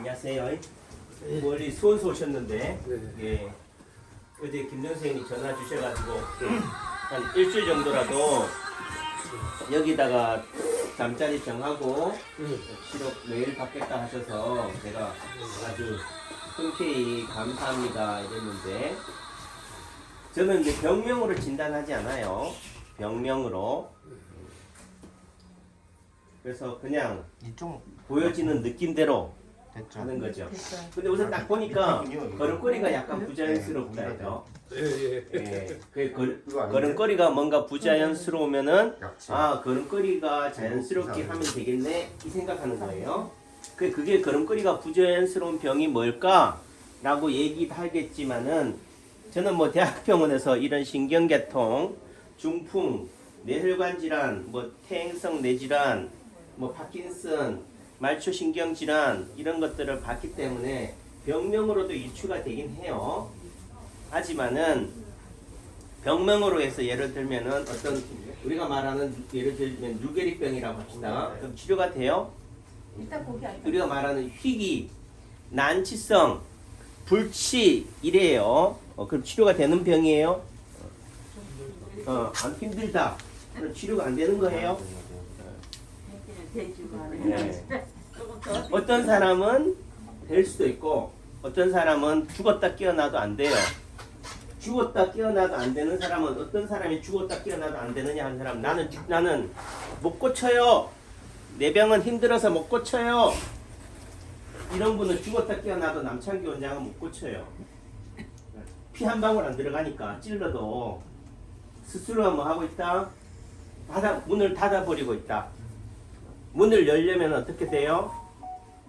안녕하세요. 멀리 수원서 오셨는데 네. 예, 어제 김 선생님이 전화 주셔가지고 한 일주일 정도라도 여기다가 잠자리 정하고 실업 매일 받겠다 하셔서 제가 아주 흔쾌히 감사합니다 이랬는데 저는 이제 병명으로 진단하지 않아요. 병명으로. 그래서 그냥 보여지는 느낌대로 됐죠. 하는 거죠. 근데 우선 딱 보니까 걸음걸이가 약간 부자연스럽다 해서 예, 걸음걸이가 뭔가 부자연스러우면은 아 걸음걸이가 자연스럽게 하면 되겠네 이 생각하는 거예요. 그게 걸음걸이가 부자연스러운 병이 뭘까라고 얘기도 하겠지만은 저는 뭐 대학병원에서 이런 신경계통, 중풍, 뇌혈관 질환, 뭐 퇴행성 뇌질환, 뭐 파킨슨, 말초신경 질환 이런 것들을 봤기 때문에 병명으로도 유추가 되긴 해요. 하지만은 병명으로 해서 예를 들면은 어떤 우리가 말하는 예를 들면 루게리병이라고 합시다. 그럼 치료가 돼요? 일단 거기 아니까. 우리가 말하는 희귀, 난치성, 불치 이래요. 그럼 치료가 되는 병이에요? 안 힘들다. 그럼 치료가 안 되는 거예요? 네. 어떤 사람은 될 수도 있고 어떤 사람은 죽었다 깨어나도 안 돼요. 죽었다 깨어나도 안 되는 사람은 어떤 사람이 죽었다 깨어나도 안 되느냐 하는 사람 나는 못 고쳐요. 내 병은 힘들어서 못 고쳐요. 이런 분은 죽었다 깨어나도 남창기 원장은 못 고쳐요. 피 한 방울 안 들어가니까 찔러도 스스로 뭐 하고 있다. 문을 닫아버리고 있다. 문을 열려면 어떻게 돼요?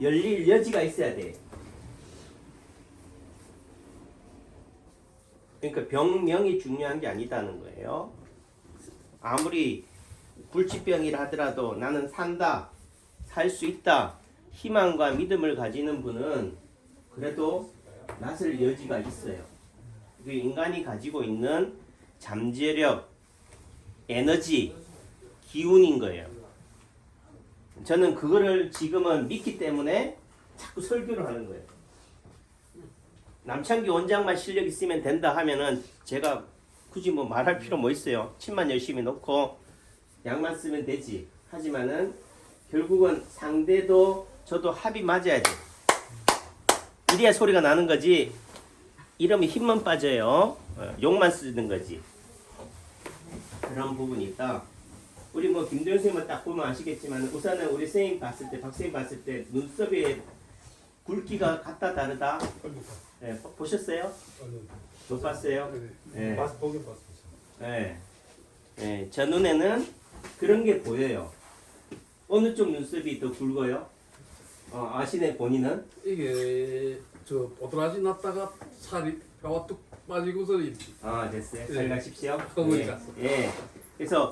열릴 여지가 있어야 돼. 그러니까 병명이 중요한 게 아니다는 거예요. 아무리 불치병이라 하더라도 나는 산다, 살 수 있다, 희망과 믿음을 가지는 분은 그래도 낫을 여지가 있어요. 그 인간이 가지고 있는 잠재력, 에너지, 기운인 거예요. 저는 그거를 지금은 믿기 때문에 자꾸 설교를 하는 거예요. 남창기 원장만 실력 있으면 된다 하면은 제가 굳이 뭐 말할 필요 뭐 있어요. 침만 열심히 놓고 약만 쓰면 되지. 하지만은 결국은 상대도 저도 합이 맞아야 돼. 이래야 소리가 나는 거지. 이러면 힘만 빠져요. 욕만 쓰는 거지. 그런 부분이 있다. 우리 뭐 김도현 선생님을 딱 보면 아시겠지만 우선은 우리 선생님 봤을 때, 박 선생님 봤을 때 눈썹에 굵기가 같다 다르다. 네, 보셨어요? 못 봤어요? 네. 보긴 봤어요. 네. 네. 저 눈에는 그런 게 보여요. 어느 쪽 눈썹이 더 굵어요? 아시네 본인은? 이게 저 보드라지 났다가 살이 뼈가 뚝 빠지고서 됐어요. 네. 잘 가십시오. 어머니 갔어. 예. 그래서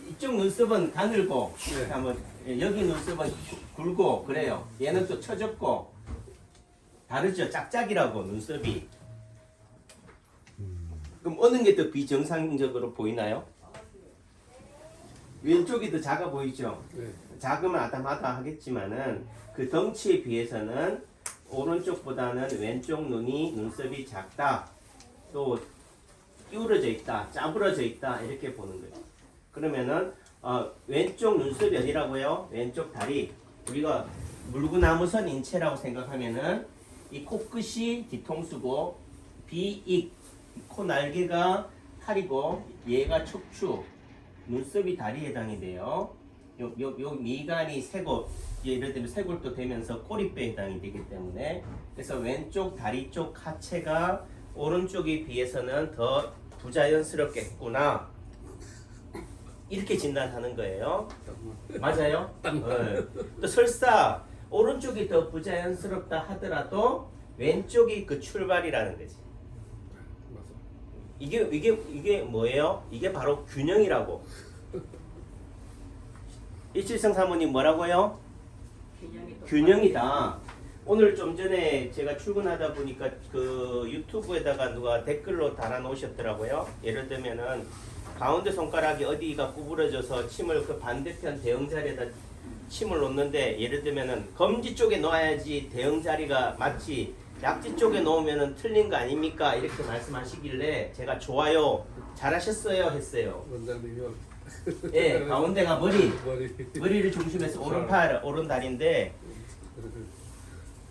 이쪽 눈썹은 가늘고, 네. 한번 여기 눈썹은 굵고 그래요. 얘는 또 처졌고 다르죠. 짝짝이라고 눈썹이. 그럼 어느 게 더 비정상적으로 보이나요? 왼쪽이 더 작아 보이죠? 네. 작으면 아담하다 하겠지만은 그 덩치에 비해서는 오른쪽보다는 왼쪽 눈썹이 작다. 또 기울어져 있다. 짜부러져 있다. 이렇게 보는 거예요. 그러면은 왼쪽 눈썹이 어디라고요? 왼쪽 다리. 우리가 물구나무선 인체라고 생각하면은 이 코끝이 뒤통수고 비익 코 날개가 팔이고 얘가 척추 눈썹이 다리에 해당이 돼요. 요 미간이 쇄골 예를 들면 쇄골도 되면서 꼬리뼈에 해당이 되기 때문에 그래서 왼쪽 다리 쪽 하체가 오른쪽에 비해서는 더 부자연스럽겠구나 이렇게 진단하는 거예요. 맞아요? 또 설사 오른쪽이 더 부자연스럽다 하더라도 왼쪽이 그 출발이라는 거지. 이게 뭐예요? 이게 바로 균형이라고. 일칠성 사모님 뭐라고요? 균형이다. 오늘 좀 전에 제가 출근하다 보니까 그 유튜브에다가 누가 댓글로 달아 놓으셨더라고요. 예를 들면은 가운데 손가락이 어디가 구부러져서 침을 그 반대편 대응 자리에다 침을 놓는데 예를 들면은 검지 쪽에 놓아야지 대응 자리가 맞지 약지 쪽에 놓으면은 틀린 거 아닙니까? 이렇게 말씀하시길래 제가 좋아요, 잘하셨어요 했어요. 원장님이 예, 가운데가 머리를 중심해서 오른팔, 오른다리인데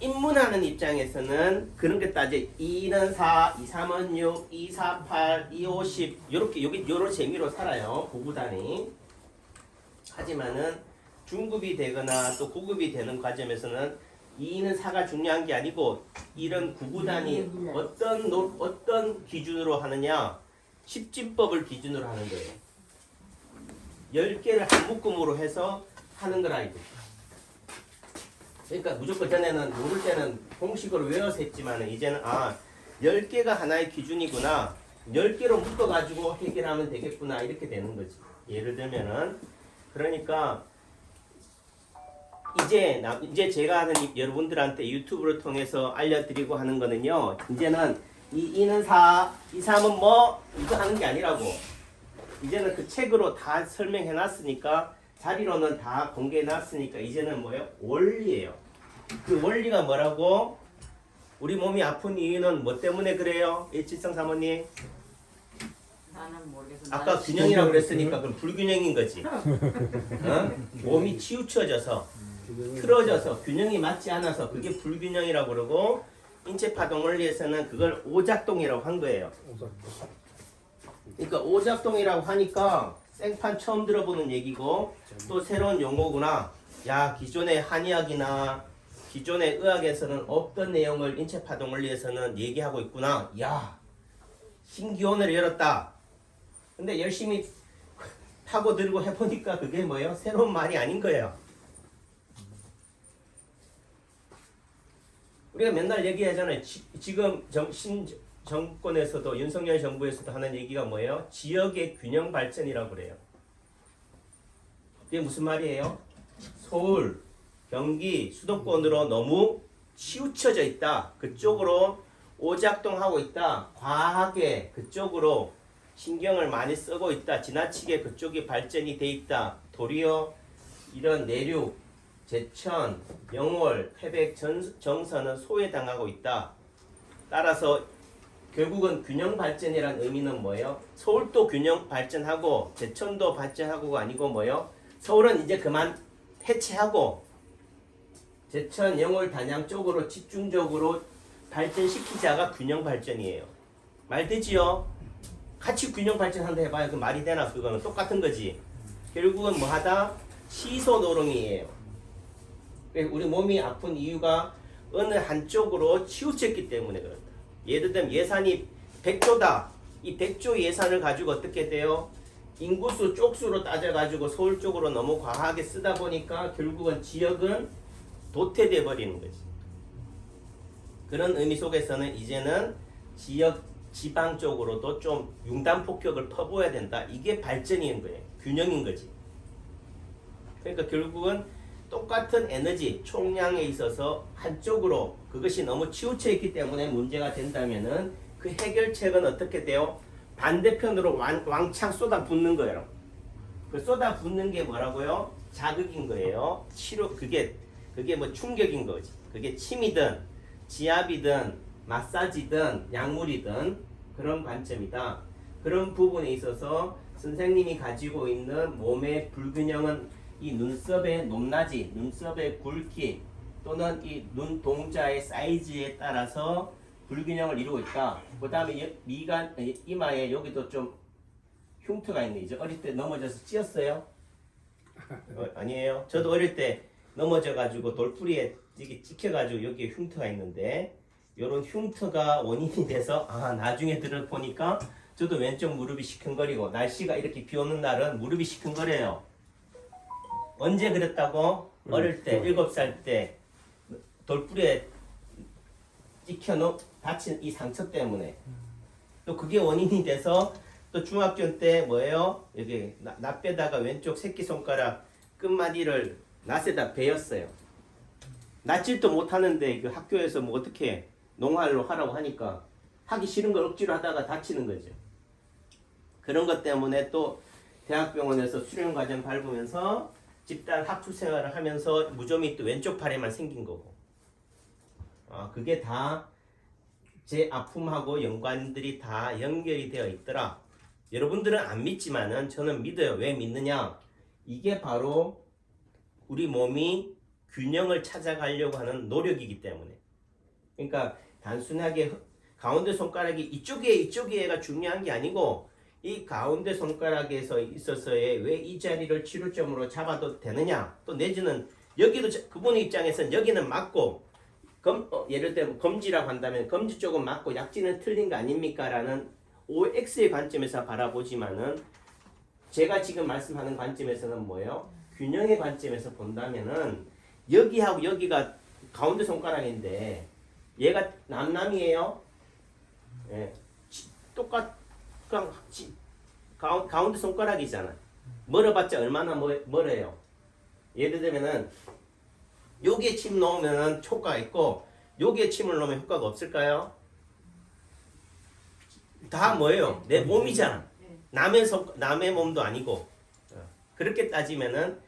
입문하는 입장에서는 그런 게 따져 2는 4, 2, 3은 6, 2, 4, 8, 2, 5, 10 요렇게 여기 요런 재미로 살아요. 고구단이. 하지만은 중급이 되거나 또 고급이 되는 과정에서는 2는 4가 중요한 게 아니고 이런 구구단이 어떤 기준으로 하느냐 10진법을 기준으로 하는 거예요. 10개를 한 묶음으로 해서 하는 거라 이거. 그러니까 무조건 전에는 모를 때는 공식으로 외워서 했지만 이제는 10개가 하나의 기준이구나. 10개로 묶어가지고 해결하면 되겠구나. 이렇게 되는 거지. 예를 들면은 그러니까 이제 제가 하는 여러분들한테 유튜브를 통해서 알려드리고 하는 거는요. 이제는 이 2는 4, 이 3은 뭐 이거 하는 게 아니라고. 이제는 그 책으로 다 설명해 놨으니까 자리로는 다 공개해 놨으니까 이제는 뭐예요? 원리예요. 그 원리가 뭐라고? 우리 몸이 아픈 이유는 뭐 때문에 그래요? 일칠성 사모님. 나는 모르겠어. 아까 균형이라고 그랬으니까 그럼 불균형인 거지. 어? 몸이 치우쳐져서 틀어져서 균형이 맞지 않아서 그게 불균형이라고 그러고 인체파동 원리에서는 그걸 오작동이라고 한 거예요. 그러니까 오작동이라고 하니까 생판 처음 들어보는 얘기고 또 새로운 용어구나. 야, 기존의 한의학이나 기존의 의학에서는 없던 내용을 인체파동 원리에서는 얘기하고 있구나. 야, 신기원을 열었다. 근데 열심히 파고 들고 해보니까 그게 뭐예요? 새로운 말이 아닌 거예요. 우리가 맨날 얘기하잖아요. 지금 정권에서도 윤석열 정부에서도 하는 얘기가 뭐예요? 지역의 균형 발전이라고 그래요. 그게 무슨 말이에요? 서울, 경기, 수도권으로 너무 치우쳐져 있다. 그쪽으로 오작동하고 있다. 과하게 그쪽으로 신경을 많이 쓰고 있다. 지나치게 그쪽이 발전이 돼 있다. 도리어 이런 내륙, 제천, 영월, 태백, 정선은 소외당하고 있다. 따라서 결국은 균형 발전이란 의미는 뭐예요? 서울도 균형 발전하고 제천도 발전하고가 아니고 뭐예요? 서울은 이제 그만 해체하고 제천, 영월, 단양 쪽으로 집중적으로 발전시키자가 균형 발전이에요. 말 되지요? 같이 균형 발전한다 해봐요. 그 말이 되나? 그거는 똑같은 거지. 결국은 뭐 하다? 시소 노름이에요. 우리 몸이 아픈 이유가 어느 한쪽으로 치우쳤기 때문에 그렇다. 예를 들면 예산이 100조다. 이 100조 예산을 가지고 어떻게 돼요? 인구수 쪽수로 따져가지고 서울 쪽으로 너무 과하게 쓰다 보니까 결국은 지역은 도태돼 버리는 거지. 그런 의미 속에서는 이제는 지역 지방 쪽으로도 좀 융단 폭격을 퍼부어야 된다. 이게 발전인 거예요. 균형인 거지. 그러니까 결국은 똑같은 에너지 총량에 있어서 한쪽으로 그것이 너무 치우쳐 있기 때문에 문제가 된다면은 그 해결책은 어떻게 돼요? 반대편으로 왕창 쏟아붓는 거예요. 그 쏟아붓는 게 뭐라고요? 자극인 거예요. 그게 뭐 충격인 거지. 그게 침이든 지압이든 마사지든 약물이든 그런 관점이다. 그런 부분에 있어서 선생님이 가지고 있는 몸의 불균형은 이 눈썹의 높낮이, 눈썹의 굵기 또는 이 눈 동자의 사이즈에 따라서 불균형을 이루고 있다. 그 다음에 미간, 이마에 여기도 좀 흉터가 있네. 이제 어릴 때 넘어져서 찧었어요? 아니에요. 저도 어릴 때 넘어져가지고 돌풀이에 이게 찍혀가지고 여기에 흉터가 있는데 이런 흉터가 원인이 돼서 나중에 들어보니까 저도 왼쪽 무릎이 시큰거리고 날씨가 이렇게 비 오는 날은 무릎이 시큰거려요. 언제 그랬다고? 어릴 때 7살 때 돌풀이에 찍혀 다친 이 상처 때문에 또 그게 원인이 돼서 또 중학교 때 뭐예요? 여기 낫배다가 왼쪽 새끼손가락 끝마디를 낫에다 베었어요. 낫질도 못하는데 그 학교에서 뭐 어떻게 농활로 하라고 하니까 하기 싫은 걸 억지로 하다가 다치는 거죠. 그런 것 때문에 또 대학병원에서 수련 과정 밟으면서 집단 학술 생활을 하면서 무좀이 또 왼쪽 팔에만 생긴 거고. 그게 다 제 아픔하고 연관들이 다 연결이 되어 있더라. 여러분들은 안 믿지만은 저는 믿어요. 왜 믿느냐? 이게 바로 우리 몸이 균형을 찾아가려고 하는 노력이기 때문에. 그러니까 단순하게 가운데 손가락이 이쪽이가 중요한 게 아니고 이 가운데 손가락에서 있어서의 왜 이 자리를 치료점으로 잡아도 되느냐? 또 내지는 여기도 그분의 입장에서는 여기는 맞고 예를 들면 검지라고 한다면 검지 쪽은 맞고 약지는 틀린 거 아닙니까? 라는 OX의 관점에서 바라보지만은 제가 지금 말씀하는 관점에서는 뭐예요? 균형의 관점에서 본다면은 여기하고 여기가 가운데 손가락인데 얘가 남남이에요. 예. 가운데 손가락이잖아. 멀어봤자 얼마나 멀어요. 예를 들면은 여기에 침 넣으면 효과가 있고 여기에 침을 넣으면 효과가 없을까요? 다 뭐예요? 내 몸이잖아. 남의 몸도 아니고. 그렇게 따지면은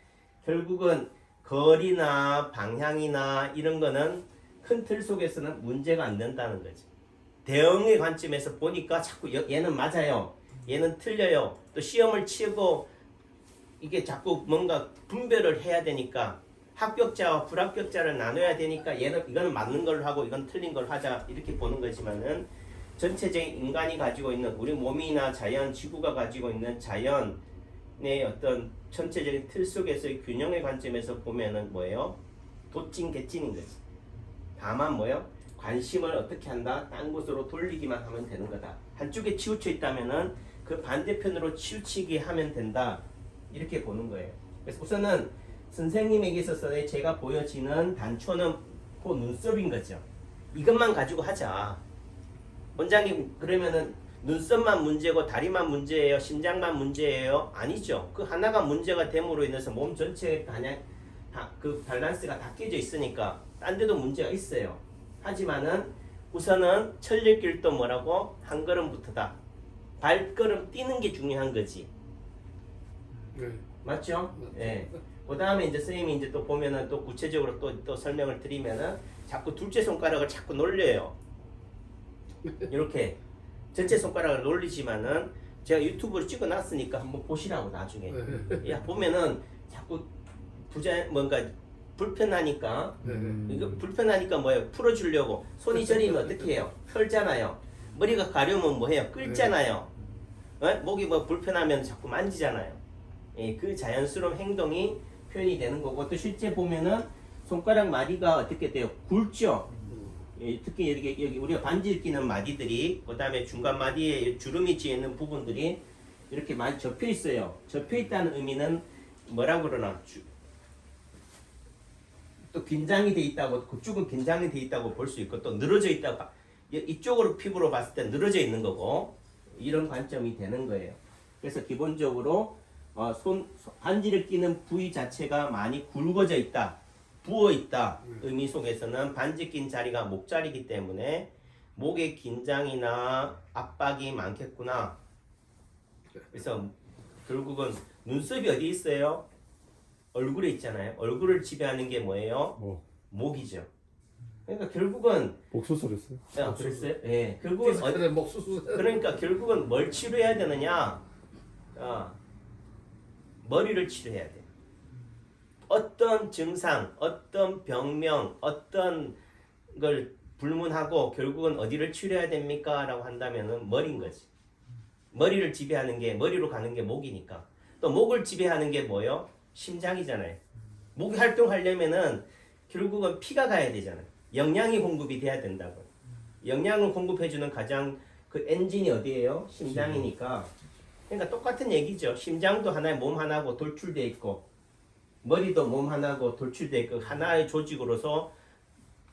결국은 거리나 방향이나 이런 거는 큰 틀 속에서는 문제가 안 된다는 거지. 대응의 관점에서 보니까 자꾸 얘는 맞아요. 얘는 틀려요. 또 시험을 치고 이게 자꾸 뭔가 분별을 해야 되니까 합격자와 불합격자를 나눠야 되니까 이거는 맞는 걸로 하고 이건 틀린 걸 하자 이렇게 보는 거지만은 전체적인 인간이 가지고 있는 우리 몸이나 자연, 지구가 가지고 있는 자연의 어떤 전체적인 틀 속에서의 균형의 관점에서 보면은 뭐예요? 도찐개찐인 거지. 다만 뭐예요? 관심을 어떻게 한다? 딴 곳으로 돌리기만 하면 되는 거다. 한쪽에 치우쳐 있다면은 그 반대편으로 치우치게 하면 된다. 이렇게 보는 거예요. 그래서 우선은 선생님에게 있어서 제가 보여지는 단초는 그 눈썹인 거죠. 이것만 가지고 하자. 원장님 그러면은 눈썹만 문제고 다리만 문제예요? 심장만 문제예요? 아니죠. 그 하나가 문제가 됨으로 인해서 몸 전체의 그 밸런스가 다 깨져 있으니까 딴 데도 문제가 있어요. 하지만은 우선은 천리길도 뭐라고? 한 걸음부터다. 발걸음 뛰는 게 중요한 거지. 네. 맞죠? 예. 그 다음에 이제 선생님이 이제 또 보면은 또 구체적으로 또 설명을 드리면은 자꾸 둘째 손가락을 자꾸 놀려요. 이렇게 전체 손가락을 놀리지만은 제가 유튜브로 찍어 놨으니까 한번 보시라고 나중에. 야 보면은 자꾸 뭔가 불편하니까 이거 불편하니까 뭐예요? 풀어주려고 손이 저리면 어떻게 해요? 털잖아요. 머리가 가려면 뭐해요? 끌잖아요. 목이 뭐 불편하면 자꾸 만지잖아요. 예, 그 자연스러운 행동이 표현이 되는 거고 또 실제 보면은 손가락 마디가 어떻게 돼요? 굵죠. 예, 특히 여기 우리가 반지를 끼는 마디들이 그 다음에 중간 마디에 주름이 지어 있는 부분들이 이렇게 많이 접혀 있어요. 접혀 있다는 의미는 뭐라고 그러나 또 긴장이 돼 있다고 그쪽은 긴장이 돼 있다고 볼 수 있고 또 늘어져 있다고 이쪽으로 피부로 봤을 때 늘어져 있는 거고 이런 관점이 되는 거예요. 그래서 기본적으로 반지를 끼는 부위 자체가 많이 굵어져 있다, 부어 있다 의미 속에서는 반지 낀 자리가 목자리이기 때문에 목에 긴장이나 압박이 많겠구나. 그래서 결국은 눈썹이 어디 있어요? 얼굴에 있잖아요. 얼굴을 지배하는 게 뭐예요? 목이죠. 그러니까 결국은 목 수술했어요? 그랬어요? 예. 결국은 그러니까 결국은 뭘 치료해야 되느냐? 머리를 치료해야 돼. 어떤 증상, 어떤 병명, 어떤 걸 불문하고 결국은 어디를 치료해야 됩니까? 라고 한다면은 머리인 거지. 머리를 지배하는 게 머리로 가는 게 목이니까. 또 목을 지배하는 게 뭐예요? 심장이잖아요. 목이 활동하려면은 결국은 피가 가야 되잖아요. 영양이 공급이 돼야 된다고. 영양을 공급해주는 가장 그 엔진이 어디예요? 심장이니까. 그러니까 똑같은 얘기죠. 심장도 하나의 몸 하나고 돌출돼 있고 머리도 몸 하나고 돌출돼 있고 하나의 조직으로서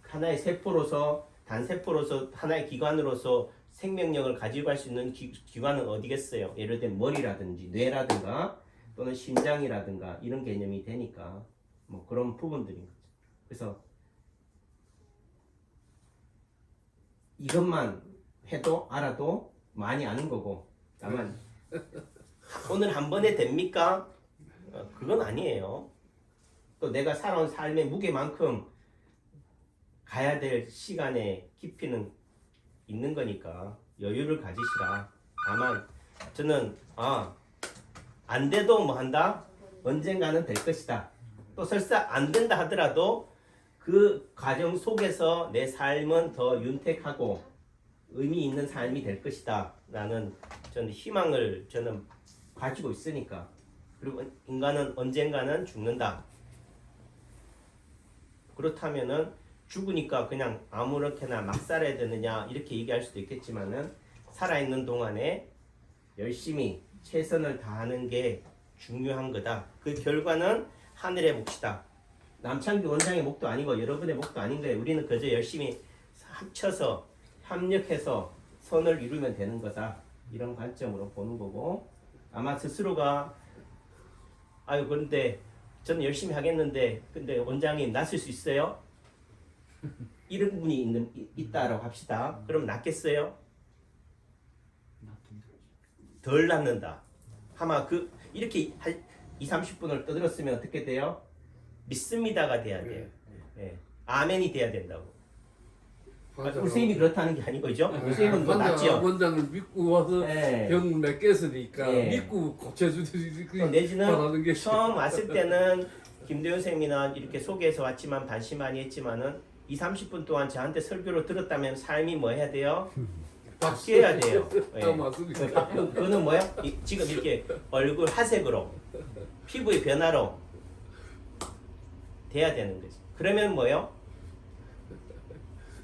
하나의 세포로서 단세포로서 하나의 기관으로서 생명력을 가지고 갈 수 있는 기관은 어디겠어요? 예를 들면 머리라든지 뇌라든가 또는 심장이라든가 이런 개념이 되니까 뭐 그런 부분들인 거죠. 그래서 이것만 해도 알아도 많이 아는 거고 다만 오늘 한 번에 됩니까? 그건 아니에요. 또 내가 살아온 삶의 무게만큼 가야 될 시간의 깊이는 있는 거니까 여유를 가지시라. 다만 저는 안 돼도 뭐 한다? 언젠가는 될 것이다. 또 설사 안 된다 하더라도 그 과정 속에서 내 삶은 더 윤택하고 의미 있는 삶이 될 것이다 라는 저는 희망을 저는 가지고 있으니까. 그리고 인간은 언젠가는 죽는다. 그렇다면은 죽으니까 그냥 아무렇게나 막 살아야 되느냐 이렇게 얘기할 수도 있겠지만은 살아있는 동안에 열심히 최선을 다하는 게 중요한 거다. 그 결과는 하늘의 몫이다. 남창규 원장의 몫도 아니고 여러분의 몫도 아닌 거예요. 우리는 그저 열심히 합쳐서 협력해서 선을 이루면 되는 거다. 이런 관점으로 보는 거고, 아마 스스로가 그런데 저는 열심히 하겠는데 근데 원장님 낫을 수 있어요? 이런 분이 있다라고 합시다. 그럼 낫겠어요? 덜 낫는다. 아마 이렇게 20-30분을 떠들었으면 어떻게 돼요? 믿습니다가 돼야 돼요. 예. 아멘이 돼야 된다고. 우리 선생님이 그렇다는 게 아니고, 그죠? 우리 선생님은 뭐 낫죠? 원장을 믿고 와서 예. 병 몇 깼으니까 예. 믿고 고쳐주듯이 내지는 바라는 게 처음 왔을 때는 김대현 선생님이나 이렇게 소개해서 왔지만 반시 많이 했지만은 20-30분 동안 저한테 설교를 들었다면 삶이 뭐 해야 돼요? 바뀌어야 돼요. 예. 맞습니다. 그거는 뭐야? 지금 이렇게 얼굴 하색으로 피부의 변화로 돼야 되는 거지. 그러면 뭐요?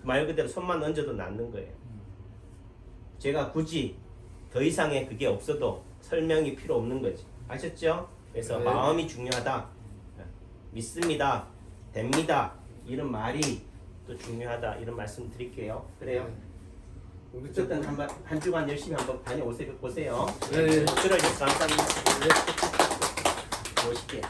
말 그대로 손만 얹어도 낫는 거예요. 제가 굳이 더 이상의 그게 없어도 설명이 필요 없는 거지. 아셨죠? 그래서 네. 마음이 마음이 중요하다. 믿습니다. 됩니다. 이런 말이 또 중요하다. 이런 말씀 드릴게요. 그래요. 어쨌든 한 주간 열심히 한번 다녀오세요. 네. 들어주셔서 감사합니다. 멋있게.